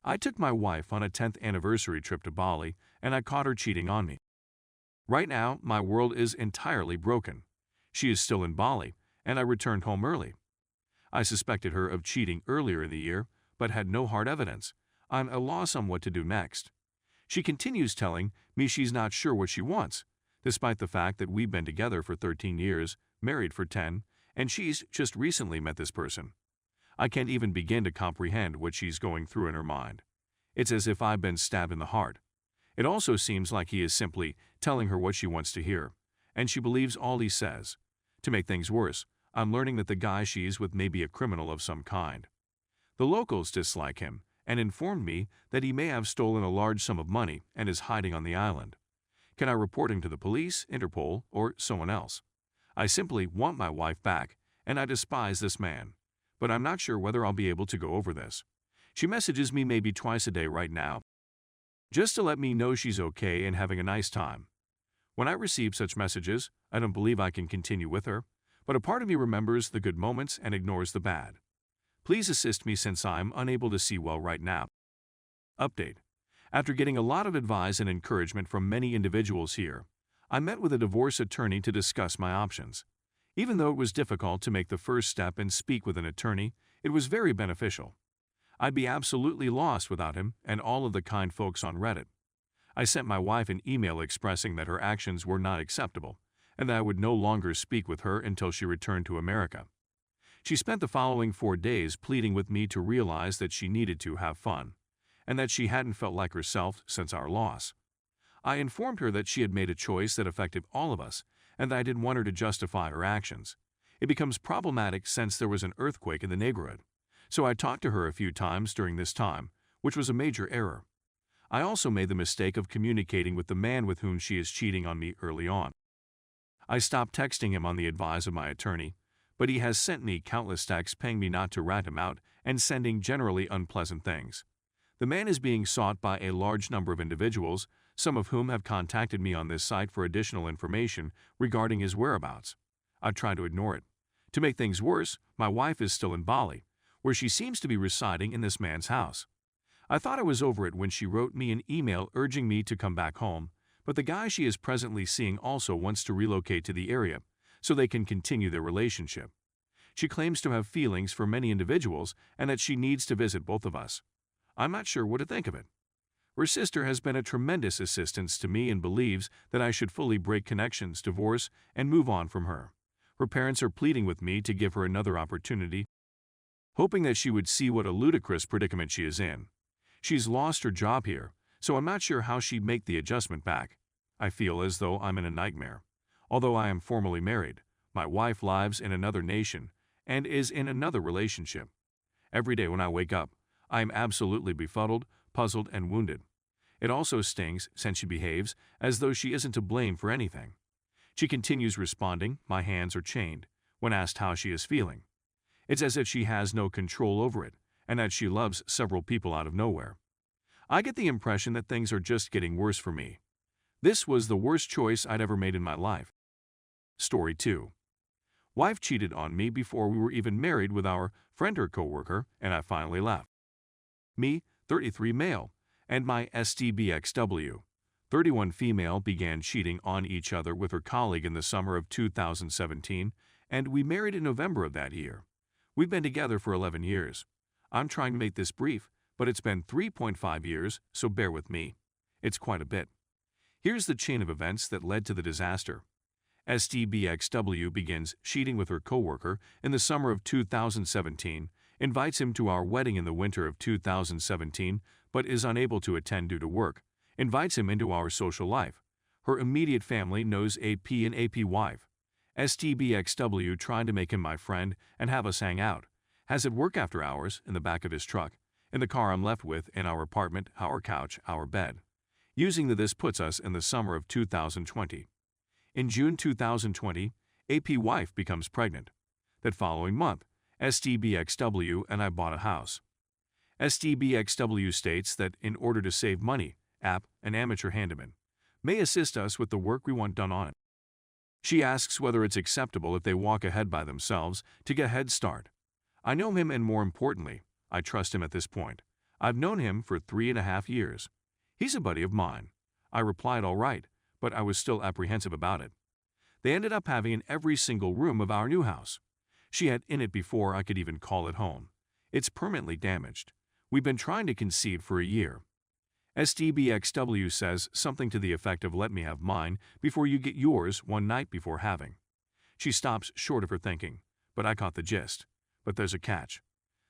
I took my wife on a 10th anniversary trip to Bali, and I caught her cheating on me. Right now, my world is entirely broken. She is still in Bali, and I returned home early. I suspected her of cheating earlier in the year, but had no hard evidence. I'm at a loss on what to do next. She continues telling me she's not sure what she wants, despite the fact that we've been together for 13 years, married for 10, and she's just recently met this person. I can't even begin to comprehend what she's going through in her mind. It's as if I've been stabbed in the heart. It also seems like he is simply telling her what she wants to hear, and she believes all he says. To make things worse, I'm learning that the guy she's with may be a criminal of some kind. The locals dislike him and informed me that he may have stolen a large sum of money and is hiding on the island. Can I report him to the police, Interpol, or someone else? I simply want my wife back, and I despise this man. But I'm not sure whether I'll be able to go over this. She messages me maybe twice a day right now, just to let me know she's okay and having a nice time. When I receive such messages, I don't believe I can continue with her, but a part of me remembers the good moments and ignores the bad. Please assist me since I'm unable to see well right now. Update. After getting a lot of advice and encouragement from many individuals here, I met with a divorce attorney to discuss my options. Even though it was difficult to make the first step and speak with an attorney, it was very beneficial. I'd be absolutely lost without him and all of the kind folks on Reddit. I sent my wife an email expressing that her actions were not acceptable and that I would no longer speak with her until she returned to America. She spent the following 4 days pleading with me to realize that she needed to have fun and that she hadn't felt like herself since our loss. I informed her that she had made a choice that affected all of us and that I didn't want her to justify her actions. It becomes problematic since there was an earthquake in the neighborhood, so I talked to her a few times during this time, which was a major error. I also made the mistake of communicating with the man with whom she is cheating on me early on. I stopped texting him on the advice of my attorney, but he has sent me countless texts paying me not to rat him out and sending generally unpleasant things. The man is being sought by a large number of individuals, some of whom have contacted me on this site for additional information regarding his whereabouts. I've tried to ignore it. To make things worse, my wife is still in Bali, where she seems to be residing in this man's house. I thought I was over it when she wrote me an email urging me to come back home, but the guy she is presently seeing also wants to relocate to the area so they can continue their relationship. She claims to have feelings for many individuals and that she needs to visit both of us. I'm not sure what to think of it. Her sister has been a tremendous assistance to me and believes that I should fully break connections, divorce, and move on from her. Her parents are pleading with me to give her another opportunity, hoping that she would see what a ludicrous predicament she is in. She's lost her job here, so I'm not sure how she'd make the adjustment back. I feel as though I'm in a nightmare. Although I am formally married, my wife lives in another nation and is in another relationship. Every day when I wake up, I am absolutely befuddled, puzzled, and wounded. It also stings since she behaves as though she isn't to blame for anything. She continues responding, "My hands are chained," when asked how she is feeling. It's as if she has no control over it, and that she loves several people out of nowhere. I get the impression that things are just getting worse for me. This was the worst choice I'd ever made in my life. Story 2. Wife cheated on me before we were even married with our friend or coworker, and I finally left. Me, 33 male, and my STBXW, 31 female began cheating on each other with her colleague in the summer of 2017, and we married in November of that year. We've been together for 11 years. I'm trying to make this brief, but it's been 3.5 years, so bear with me. It's quite a bit. Here's the chain of events that led to the disaster. STBXW begins cheating with her coworker in the summer of 2017, invites him to our wedding in the winter of 2017, but is unable to attend due to work, invites him into our social life. Her immediate family knows AP and AP wife. STBXW tried to make him my friend and have us hang out. Has at work after hours, in the back of his truck, in the car I'm left with, in our apartment, our couch, our bed. Using this puts us in the summer of 2020. In June 2020, AP wife becomes pregnant. That following month, STBXW and I bought a house. STBXW states that in order to save money, app, an amateur handyman, may assist us with the work we want done on it. She asks whether it's acceptable if they walk ahead by themselves to get a head start. I know him and more importantly, I trust him at this point. I've known him for 3.5 years. He's a buddy of mine. I replied all right, but I was still apprehensive about it. They ended up having in every single room of our new house. She had in it before I could even call it home. It's permanently damaged. We've been trying to conceive for a year. SDBXW says something to the effect of let me have mine before you get yours one night before having. She stops short of her thinking, but I caught the gist. But there's a catch.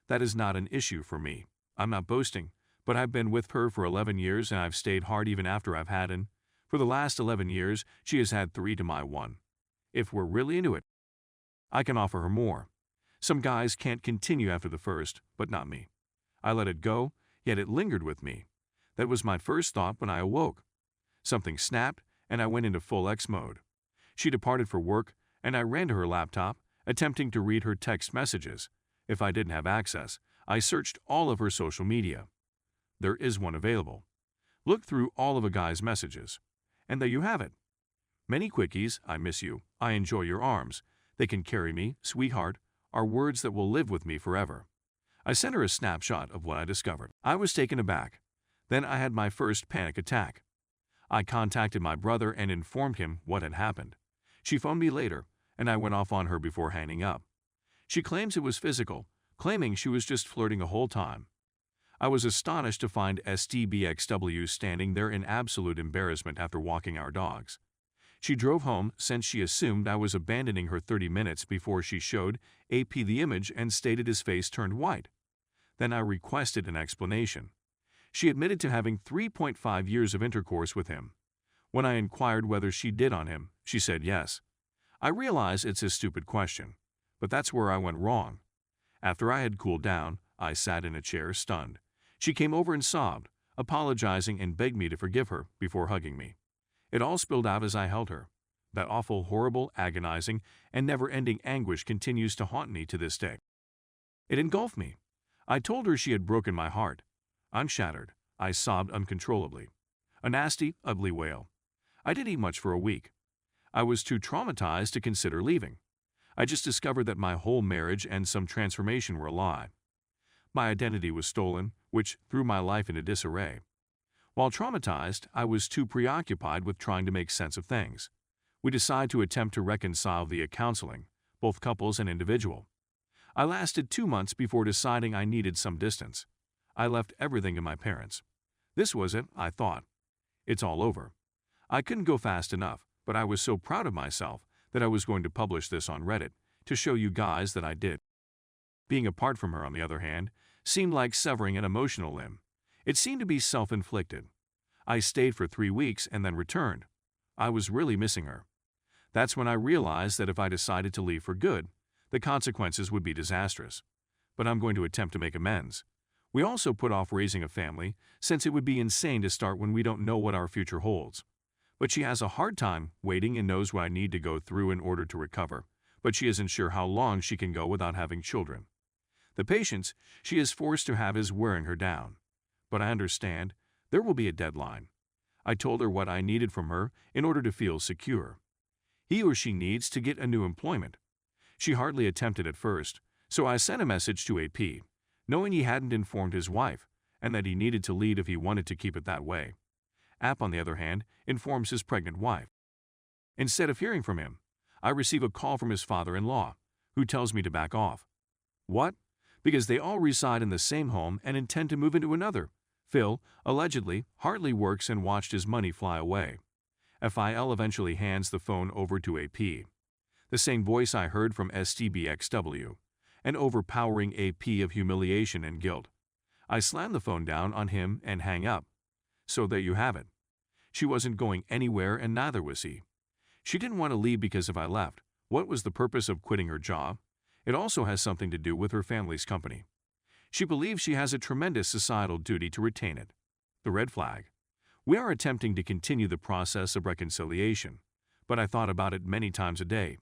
That is not an issue for me. I'm not boasting, but I've been with her for 11 years and I've stayed hard even after I've had an. For the last 11 years, she has had 3 to my 1. If we're really into it, I can offer her more. Some guys can't continue after the first, but not me. I let it go, yet it lingered with me. That was my first thought when I awoke. Something snapped, and I went into full X mode. She departed for work, and I ran to her laptop, attempting to read her text messages. If I didn't have access, I searched all of her social media. There is one available. Look through all of a guy's messages. And there you have it. Many quickies, I miss you, I enjoy your arms, they can carry me, sweetheart, are words that will live with me forever. I sent her a snapshot of what I discovered. I was taken aback. Then I had my first panic attack. I contacted my brother and informed him what had happened. She phoned me later, and I went off on her before hanging up. She claims it was physical, claiming she was just flirting the whole time. I was astonished to find SDBXW standing there in absolute embarrassment after walking our dogs. She drove home since she assumed I was abandoning her 30 minutes before she showed AP the image and stated his face turned white. Then I requested an explanation. She admitted to having 3.5 years of intercourse with him. When I inquired whether she did on him, she said yes. I realize it's a stupid question, but that's where I went wrong. After I had cooled down, I sat in a chair stunned. She came over and sobbed, apologizing and begged me to forgive her before hugging me. It all spilled out as I held her. That awful, horrible, agonizing, and never-ending anguish continues to haunt me to this day. It engulfed me. I told her she had broken my heart. I'm shattered. I sobbed uncontrollably. A nasty, ugly wail. I didn't eat much for a week. I was too traumatized to consider leaving. I just discovered that my whole marriage and some transformation were a lie. My identity was stolen, which threw my life into disarray. While traumatized, I was too preoccupied with trying to make sense of things. We decided to attempt to reconcile via counseling, both couples and individual. I lasted 2 months before deciding I needed some distance. I left everything to my parents. This was it, I thought. It's all over. I couldn't go fast enough, but I was so proud of myself that I was going to publish this on Reddit to show you guys that I did. Being apart from her, on the other hand, seemed like severing an emotional limb. It seemed to be self-inflicted. I stayed for 3 weeks and then returned. I was really missing her. That's when I realized that if I decided to leave for good, the consequences would be disastrous. But I'm going to attempt to make amends. We also put off raising a family, since it would be insane to start when we don't know what our future holds. But she has a hard time waiting and knows what I need to go through in order to recover, but she isn't sure how long she can go without having children. The patience she is forced to have is wearing her down. But I understand, there will be a deadline. I told her what I needed from her in order to feel secure. He or she needs to get a new employment. She hardly attempted at first, so I sent a message to AP, knowing he hadn't informed his wife, and that he needed to lead if he wanted to keep it that way. App, on the other hand, informs his pregnant wife. Instead of hearing from him, I receive a call from his father-in-law, who tells me to back off. What? Because they all reside in the same home and intend to move into another. Phil, allegedly, hardly works and watched his money fly away. FIL eventually hands the phone over to AP. The same voice I heard from STBXW, an overpowering AP of humiliation and guilt. I slam the phone down on him and hang up. So there you have it. She wasn't going anywhere and neither was he. She didn't want to leave because if I left, what was the purpose of quitting her job? It also has something to do with her family's company. She believes she has a tremendous societal duty to retain it. The red flag. We are attempting to continue the process of reconciliation, but I thought about it many times a day.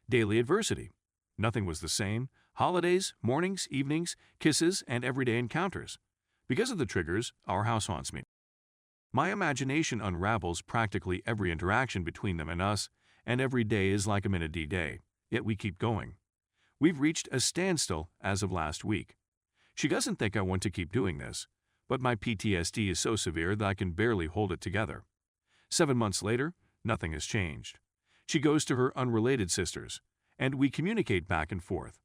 Daily adversity. Nothing was the same. Holidays, mornings, evenings, kisses, and everyday encounters. Because of the triggers, our house haunts me. My imagination unravels practically every interaction between them and us, and every day is like a minute D-Day, yet we keep going. We've reached a standstill as of last week. She doesn't think I want to keep doing this, but my PTSD is so severe that I can barely hold it together. 7 months later, nothing has changed. She goes to her unrelated sisters, and we communicate back and forth.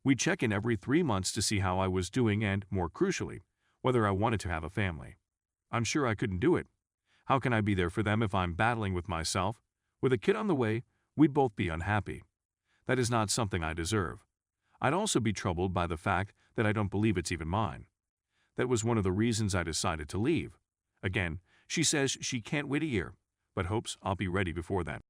We check in every 3 months to see how I was doing and, more crucially, whether I wanted to have a family. I'm sure I couldn't do it. How can I be there for them if I'm battling with myself? With a kid on the way, we'd both be unhappy. That is not something I deserve. I'd also be troubled by the fact that I don't believe it's even mine. That was one of the reasons I decided to leave. Again, she says she can't wait a year, but hopes I'll be ready before then.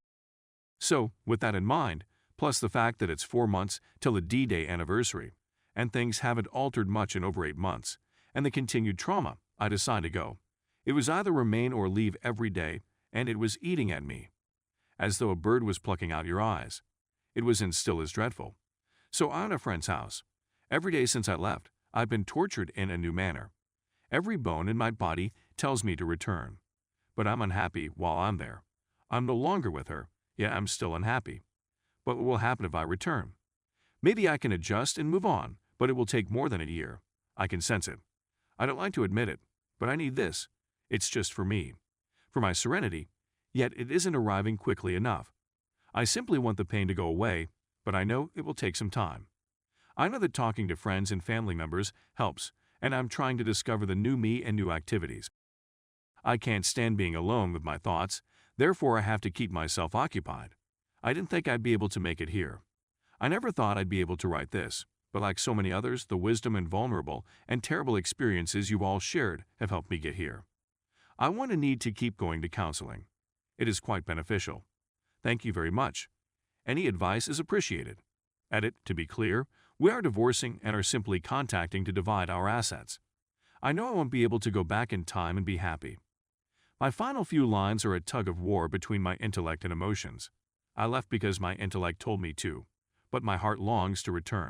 So, with that in mind, plus the fact that it's 4 months till the D-Day anniversary, and things haven't altered much in over 8 months, and the continued trauma, I decided to go. It was either remain or leave every day, and it was eating at me, as though a bird was plucking out your eyes. It was and still is dreadful. So I'm at a friend's house. Every day since I left, I've been tortured in a new manner. Every bone in my body tells me to return. But I'm unhappy while I'm there. I'm no longer with her, yet I'm still unhappy. But what will happen if I return? Maybe I can adjust and move on, but it will take more than a year. I can sense it. I don't like to admit it, but I need this. It's just for me. For my serenity, yet it isn't arriving quickly enough. I simply want the pain to go away, but I know it will take some time. I know that talking to friends and family members helps, and I'm trying to discover the new me and new activities. I can't stand being alone with my thoughts, therefore I have to keep myself occupied. I didn't think I'd be able to make it here. I never thought I'd be able to write this, but like so many others, the wisdom and vulnerable and terrible experiences you've all shared have helped me get here. I want to need to keep going to counseling. It is quite beneficial. Thank you very much. Any advice is appreciated. Edit, to be clear, we are divorcing and are simply contacting to divide our assets. I know I won't be able to go back in time and be happy. My final few lines are a tug of war between my intellect and emotions. I left because my intellect told me to, but my heart longs to return.